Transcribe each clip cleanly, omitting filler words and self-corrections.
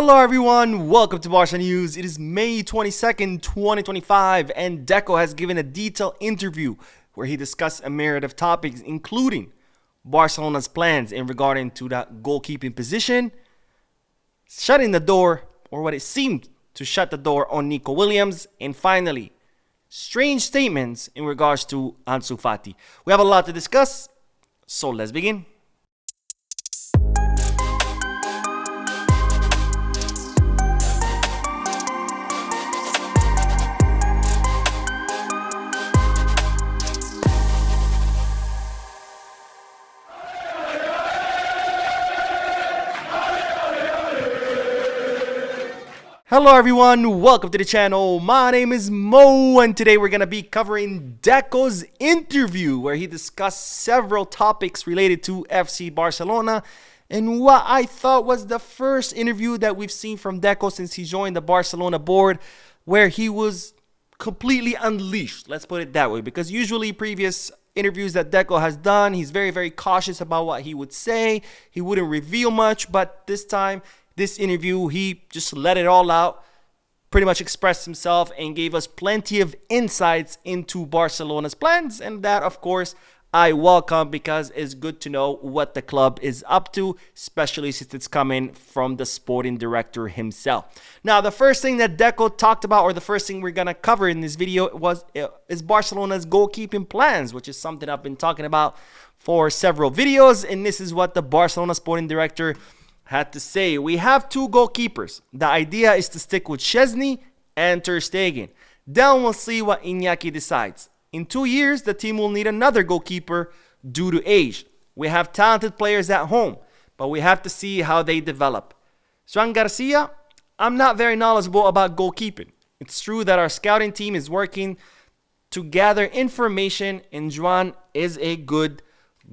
Hello everyone, welcome to Barca News. It is May 22nd, 2025, and Deco has given a detailed interview where he discussed a myriad of topics, including Barcelona's plans in regarding to that goalkeeping position, shutting the door, or what it seemed to shut the door on Nico Williams, and finally, strange statements in regards to Ansu Fati. We have a lot to discuss, so let's begin. Hello everyone, welcome to the channel. My name is Mo, and today we're going to be covering Deco's interview where he discussed several topics related to FC Barcelona and what I thought was the first interview that we've seen from Deco since he joined the Barcelona board, where he was completely unleashed, let's put it that way, because usually previous interviews that Deco has done, he's very cautious about what he would say. He wouldn't reveal much, but this interview, he just let it all out, pretty much expressed himself and gave us plenty of insights into Barcelona's plans. And that, of course, I welcome, because it's good to know what the club is up to, especially since it's coming from the sporting director himself. Now, the first thing that Deco talked about, or the first thing we're going to cover in this video, is Barcelona's goalkeeping plans, which is something I've been talking about for several videos. And this is what the Barcelona sporting director had to say. We have two goalkeepers. The idea is to stick with Szczęsny and Ter Stegen. Then we'll see what Iñaki decides. In 2 years, the team will need another goalkeeper due to age. We have talented players at home, but we have to see how they develop. Joan Garcia, I'm not very knowledgeable about goalkeeping. It's true that our scouting team is working to gather information, and Joan is a good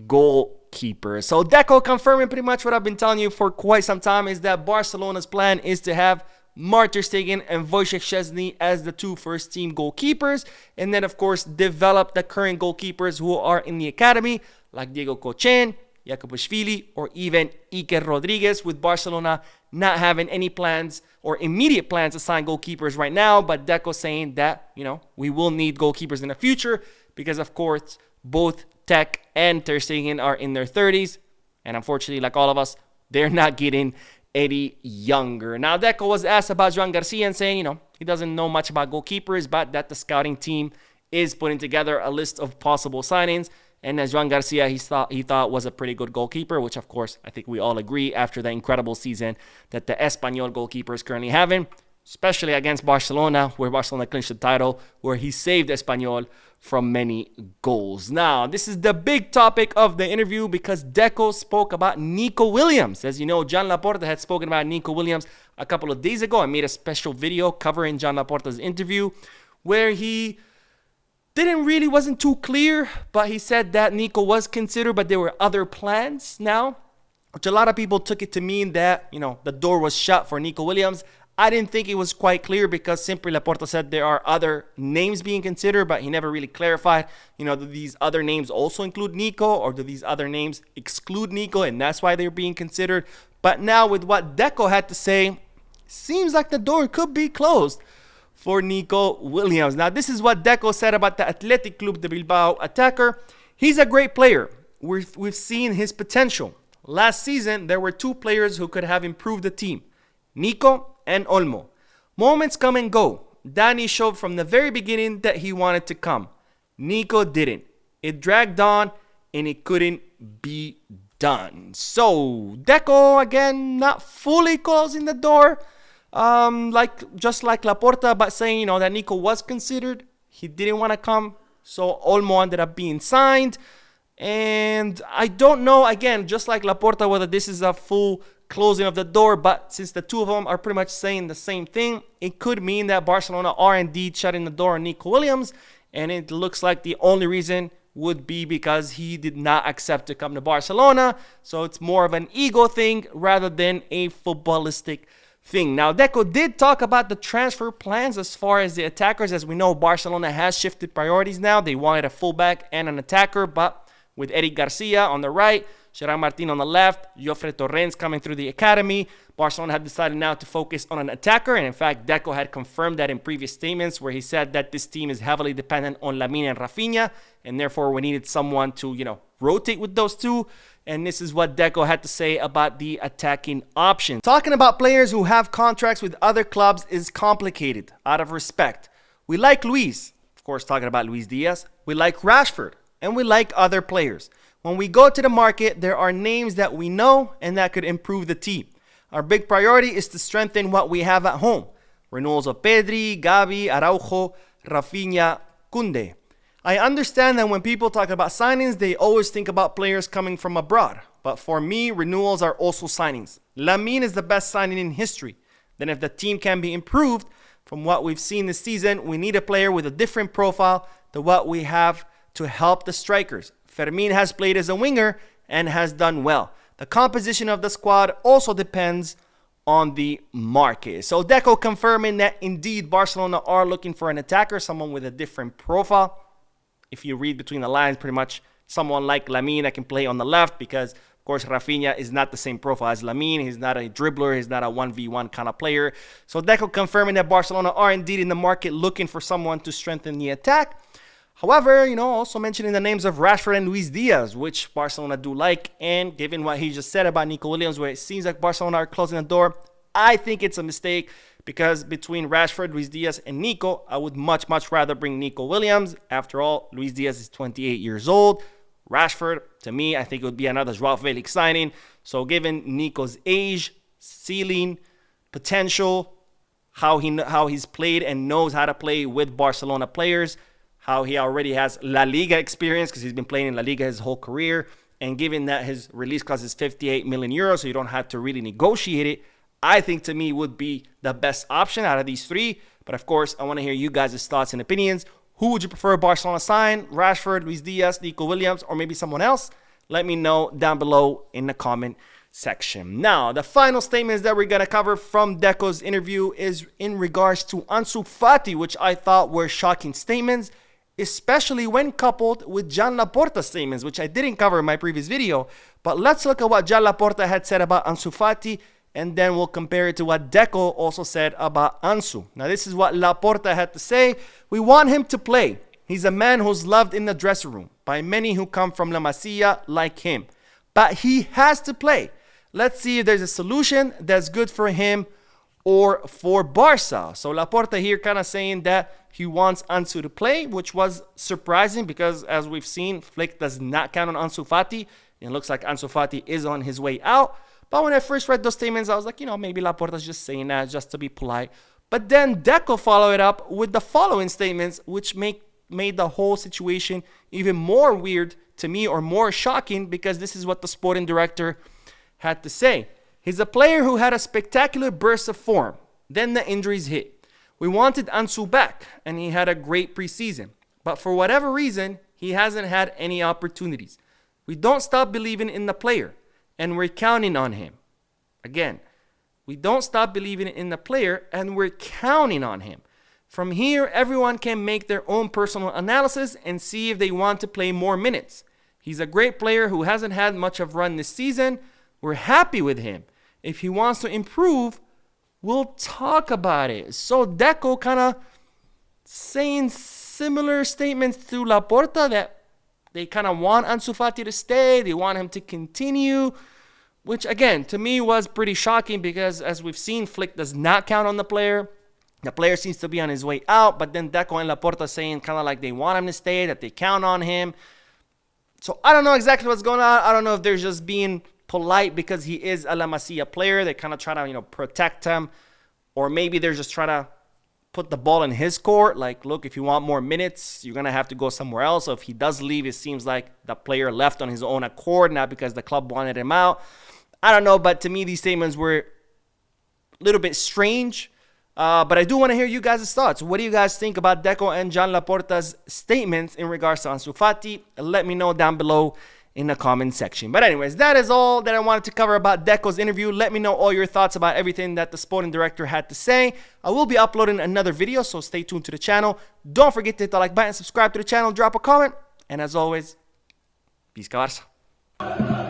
goalkeeper. So Deco confirming pretty much what I've been telling you for quite some time, is that Barcelona's plan is to have Mark Ter Stegen and Wojciech Szczęsny as the two first team goalkeepers, and then of course develop the current goalkeepers who are in the academy, like Diego Kochen, Jakubashvili, or even Iker Rodriguez, with Barcelona not having any plans or immediate plans to sign goalkeepers right now. But Deco saying that, we will need goalkeepers in the future, because of course both Tech and Ter Stegen are in their 30s, and unfortunately, like all of us, they're not getting any younger. Now, Deco was asked about Joan Garcia and saying, he doesn't know much about goalkeepers, but that the scouting team is putting together a list of possible signings. And as Joan Garcia, he thought was a pretty good goalkeeper, which of course I think we all agree after the incredible season that the Espanyol goalkeeper is currently having, especially against Barcelona, where Barcelona clinched the title, where he saved Espanyol from many goals. Now, this is the big topic of the interview, because Deco spoke about Nico Williams. As you know, Joan Laporta had spoken about Nico Williams a couple of days ago. I made a special video covering Joan Laporta's interview, where he wasn't too clear, but he said that Nico was considered, but there were other plans now, which a lot of people took it to mean that, the door was shut for Nico Williams. I didn't think it was quite clear, because simply Laporta said there are other names being considered, but he never really clarified, do these other names also include Nico, or do these other names exclude Nico, and that's why they're being considered. But now with what Deco had to say, seems like the door could be closed for Nico Williams. Now, this is what Deco said about the Athletic Club de Bilbao attacker. He's a great player. We've seen his potential. Last season, there were two players who could have improved the team, Nico and Olmo. Moments come and go. Dani showed from the very beginning that he wanted to come. Nico didn't. It dragged on, and it couldn't be done. So Deco, again, not fully closing the door, just like Laporta, but saying, that Nico was considered. He didn't want to come, so Olmo ended up being signed. And I don't know, again, just like Laporta, whether this is a full closing of the door, but since the two of them are pretty much saying the same thing, it could mean that Barcelona are indeed shutting the door on Nico Williams, and it looks like the only reason would be because he did not accept to come to Barcelona. So it's more of an ego thing rather than a footballistic thing. Now, Deco did talk about the transfer plans as far as the attackers. As we know, Barcelona has shifted priorities now. They wanted a fullback and an attacker, but with Eric Garcia on the right, Gerard Martin on the left, Jofre Torrens coming through the academy. Barcelona had decided now to focus on an attacker, and in fact, Deco had confirmed that in previous statements where he said that this team is heavily dependent on Lamine and Rafinha, and therefore we needed someone to, rotate with those two. And this is what Deco had to say about the attacking option. Talking about players who have contracts with other clubs is complicated, out of respect. We like Luis, of course, talking about Luis Diaz. We like Rashford, and we like other players. When we go to the market, there are names that we know and that could improve the team. Our big priority is to strengthen what we have at home. Renewals of Pedri, Gavi, Araujo, Rafinha, Koundé. I understand that when people talk about signings, they always think about players coming from abroad. But for me, renewals are also signings. Lamine is the best signing in history. Then if the team can be improved from what we've seen this season, we need a player with a different profile to what we have to help the strikers. Fermin has played as a winger and has done well. The composition of the squad also depends on the market. So Deco confirming that indeed Barcelona are looking for an attacker, someone with a different profile. If you read between the lines, pretty much someone like Lamine that can play on the left, because of course Rafinha is not the same profile as Lamine. He's not a dribbler. He's not a 1v1 kind of player. So Deco confirming that Barcelona are indeed in the market looking for someone to strengthen the attack. However, also mentioning the names of Rashford and Luis Diaz, which Barcelona do like. And given what he just said about Nico Williams, where it seems like Barcelona are closing the door, I think it's a mistake, because between Rashford, Luis Diaz, and Nico, I would much, much rather bring Nico Williams. After all, Luis Diaz is 28 years old. Rashford, to me, I think it would be another Joao Felix signing. So given Nico's age, ceiling, potential, how he's played and knows how to play with Barcelona players, how he already has La Liga experience because he's been playing in La Liga his whole career, and given that his release clause is 58 million euros, so you don't have to really negotiate it, I think to me would be the best option out of these three. But of course, I want to hear you guys' thoughts and opinions. Who would you prefer Barcelona sign? Rashford, Luis Diaz, Nico Williams, or maybe someone else? Let me know down below in the comment section. Now, the final statements that we're going to cover from Deco's interview is in regards to Ansu Fati, which I thought were shocking statements, especially when coupled with Jan Laporta's statements, which I didn't cover in my previous video. But let's look at what Jan Laporta had said about Ansu Fati, and then we'll compare it to what Deco also said about Ansu. Now, this is what Laporta had to say. We want him to play. He's a man who's loved in the dressing room by many who come from La Masia like him. But he has to play. Let's see if there's a solution that's good for him or for Barca. So Laporta here kind of saying that he wants Ansu to play, which was surprising because, as we've seen, Flick does not count on Ansu Fati. It looks like Ansu Fati is on his way out. But when I first read those statements, I was like, maybe Laporta's just saying that just to be polite. But then Deco followed it up with the following statements, which made the whole situation even more weird to me, or more shocking, because this is what the sporting director had to say. He's a player who had a spectacular burst of form. Then the injuries hit. We wanted Ansu back, and he had a great preseason. But for whatever reason, he hasn't had any opportunities. We don't stop believing in the player, and we're counting on him. Again, we don't stop believing in the player, and we're counting on him. From here, everyone can make their own personal analysis and see if they want to play more minutes. He's a great player who hasn't had much of a run this season. We're happy with him. If he wants to improve, we'll talk about it. So Deco kind of saying similar statements to Laporta, that they kind of want Ansu Fati to stay. They want him to continue, which again, to me was pretty shocking because, as we've seen, Flick does not count on the player. The player seems to be on his way out, but then Deco and Laporta saying kind of like they want him to stay, that they count on him. So I don't know exactly what's going on. I don't know if they're just being polite because he is a La Masia player. They kind of try to, protect him. Or maybe they're just trying to put the ball in his court. Like, look, if you want more minutes, you're going to have to go somewhere else. So if he does leave, it seems like the player left on his own accord, not because the club wanted him out. I don't know, but to me, these statements were a little bit strange. But I do want to hear you guys' thoughts. What do you guys think about Deco and Jan Laporta's statements in regards to Ansu Fati? Let me know down below in the comment section. But anyways, that is all that I wanted to cover about Deco's interview. Let me know all your thoughts about everything that the sporting director had to say. I will be uploading another video, so stay tuned to the channel. Don't forget to hit the like button, subscribe to the channel, drop a comment. And as always, peace, Barca.